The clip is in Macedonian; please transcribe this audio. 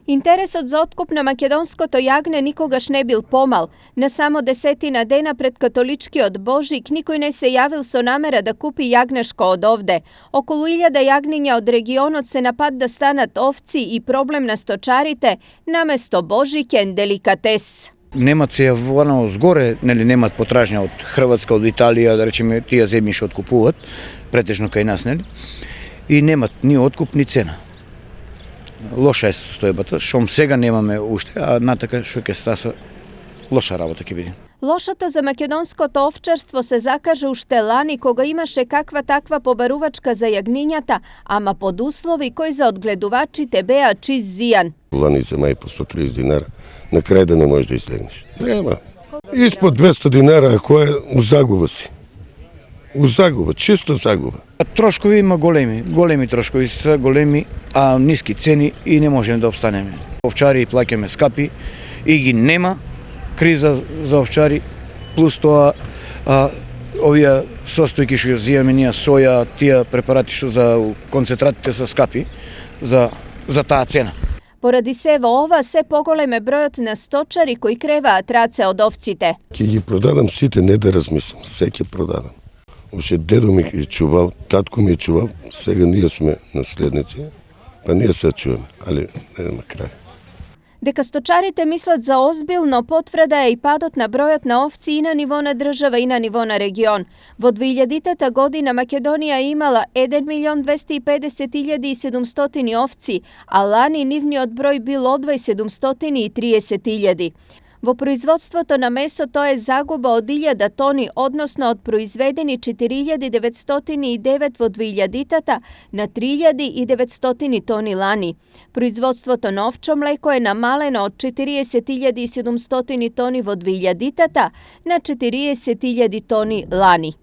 Interesot za otkup na makedonsko-to jagne nikogaš ne bil pomal. Na samo 10 dena pred katolički od Božik nikoj ne se javil so namera da kupi jagnaško od ovde. Okolo 1000 jagninja od regionot se napad da stanat ovci i problem na stočarite, namesto Božiken delikates. Немат се вано згоре, нели немат потражња од Хрватска, од Италија, да речеме, тие земји што откупуваат, претежно кај нас, нели? И немат ни откуп, ни цена. Лоша е состојбата, шом сега немаме уште, а натака што ќе стаса лоша работа ќе биде. Лошото за македонското овчарство се закаже уште лани, кога имаше каква таква побарувачка за јагнињата, ама под услови кои за одгледувачите беа чист зијан. Лани зема и по 130 динара, на крај да не можеш да излегнеш. Нема. Испод 200 динара, ако е у загуба си. У загуба, чиста загуба. Трошкови има големи трошкови се големи, а ниски цени и не можеме да обстанеме. Овчари плаќаме скапи и ги нема криза за овчари, плюс тоа овие состојки што зијаме ние, соја, тие препарати што за концентратите се скапи за таа цена. Поради сева ова, се поголеме бројот на сточари кои креваат раце од овците. Ќе ги продадам сите, не да размислам, се ќе продадам. Още дедо ми е чувал, татко ми е чувал, сега ние сме наследници, па ние се чуваме, али нема крај. Дека сточарите мислат за озбилно потврда е и падот на бројот на овци и на ниво на држава и на ниво на регион. Во 2000 година Македонија имала 1.250.700 овци, а лани нивниот број бил одвај 730.000. Во производството на месо тоа е загуба од 1000 тони, односно од произведени 4909 во 2000-та на 3900 тони лани. Производството на овчо млеко е намалено од 40700 тони во 2000-та на 40.000 тони лани.